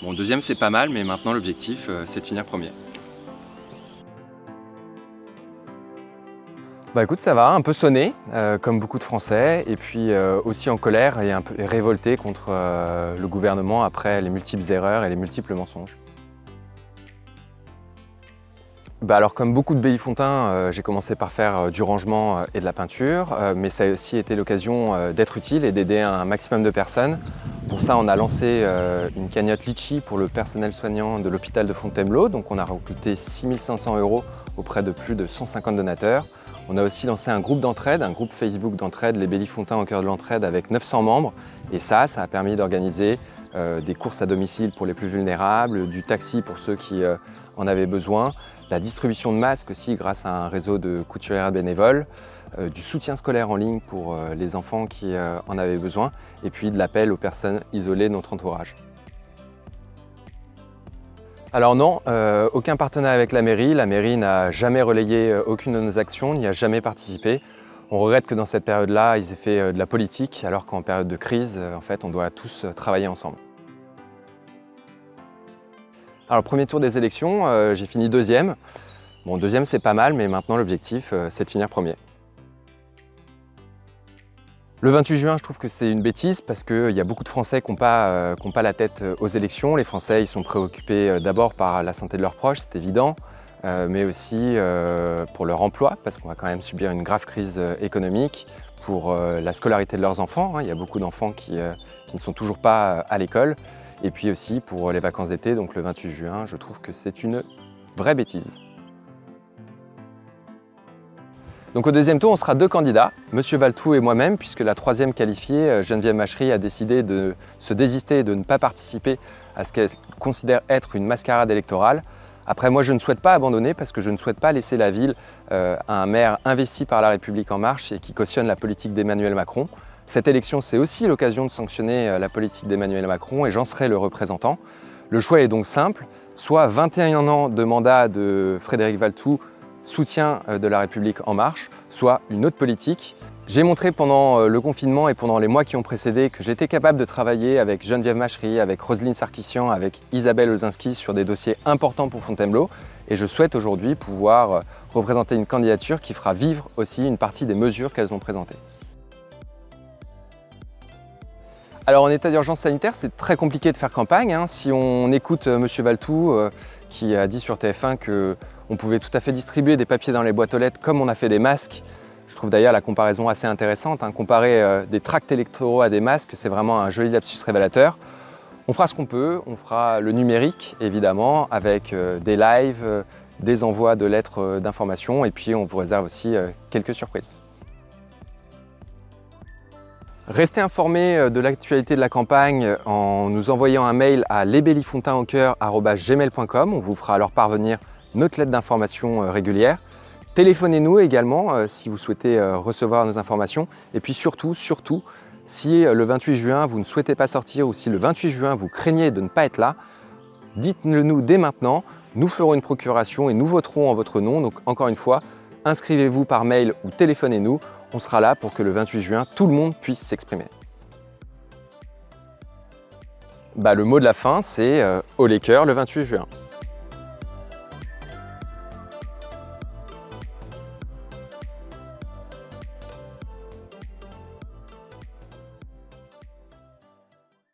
Bon, deuxième c'est pas mal, mais maintenant l'objectif c'est de finir premier. Bah écoute, ça va, un peu sonné, comme beaucoup de Français, et puis aussi en colère et un peu révolté contre le gouvernement après les multiples erreurs et les multiples mensonges. Bah alors comme beaucoup de Bélifontins, j'ai commencé par faire du rangement et de la peinture, mais ça a aussi été l'occasion d'être utile et d'aider un maximum de personnes. Pour ça, on a lancé une cagnotte Litchi pour le personnel soignant de l'hôpital de Fontainebleau. Donc on a recruté 6 500 € auprès de plus de 150 donateurs. On a aussi lancé un groupe d'entraide, un groupe Facebook d'entraide, les Bélifontins au cœur de l'entraide, avec 900 membres. Et ça a permis d'organiser des courses à domicile pour les plus vulnérables, du taxi pour ceux qui en avaient besoin, la distribution de masques aussi grâce à un réseau de couturières bénévoles, du soutien scolaire en ligne pour les enfants qui en avaient besoin, et puis de l'appel aux personnes isolées de notre entourage. Alors non, aucun partenariat avec la mairie n'a jamais relayé aucune de nos actions, n'y a jamais participé. On regrette que dans cette période-là, ils aient fait de la politique, alors qu'en période de crise, en fait, on doit tous travailler ensemble. Alors, premier tour des élections, j'ai fini deuxième. Bon, deuxième, c'est pas mal, mais maintenant, l'objectif, c'est de finir premier. Le 28 juin, je trouve que c'était une bêtise parce qu'il y a beaucoup de Français qui n'ont pas la tête aux élections. Les Français, ils sont préoccupés d'abord par la santé de leurs proches, c'est évident, mais aussi pour leur emploi, parce qu'on va quand même subir une grave crise économique, pour la scolarité de leurs enfants. Il y a beaucoup d'enfants qui ne sont toujours pas à l'école. Et puis aussi pour les vacances d'été, donc le 28 juin, je trouve que c'est une vraie bêtise. Donc au deuxième tour, on sera deux candidats, Monsieur Valtou et moi-même, puisque la troisième qualifiée, Geneviève Machery, a décidé de se désister et de ne pas participer à ce qu'elle considère être une mascarade électorale. Après, moi, je ne souhaite pas abandonner parce que je ne souhaite pas laisser la ville à un maire investi par La République En Marche et qui cautionne la politique d'Emmanuel Macron. Cette élection, c'est aussi l'occasion de sanctionner la politique d'Emmanuel Macron et j'en serai le représentant. Le choix est donc simple, soit 21 ans de mandat de Frédéric Valtou, soutien de La République En Marche, soit une autre politique. J'ai montré pendant le confinement et pendant les mois qui ont précédé que j'étais capable de travailler avec Geneviève Machery, avec Roselyne Sarkissian, avec Isabelle Olzinski sur des dossiers importants pour Fontainebleau et je souhaite aujourd'hui pouvoir représenter une candidature qui fera vivre aussi une partie des mesures qu'elles ont présentées. Alors en état d'urgence sanitaire, c'est très compliqué de faire campagne. Si on écoute M. Valtou qui a dit sur TF1 qu'on pouvait tout à fait distribuer des papiers dans les boîtes aux lettres comme on a fait des masques, je trouve d'ailleurs la comparaison assez intéressante. Comparer des tracts électoraux à des masques, c'est vraiment un joli lapsus révélateur. On fera ce qu'on peut, on fera le numérique évidemment, avec des lives, des envois de lettres d'information et puis on vous réserve aussi quelques surprises. Restez informés de l'actualité de la campagne en nous envoyant un mail à lesbélifontainsaucoeur@gmail.com. On vous fera alors parvenir notre lettre d'information régulière. Téléphonez-nous également si vous souhaitez recevoir nos informations. Et puis surtout, si le 28 juin vous ne souhaitez pas sortir ou si le 28 juin vous craignez de ne pas être là, dites-le nous dès maintenant. Nous ferons une procuration et nous voterons en votre nom. Donc encore une fois, inscrivez-vous par mail ou téléphonez-nous. On sera là pour que le 28 juin, tout le monde puisse s'exprimer. Le mot de la fin, c'est haut les cœurs le 28 juin.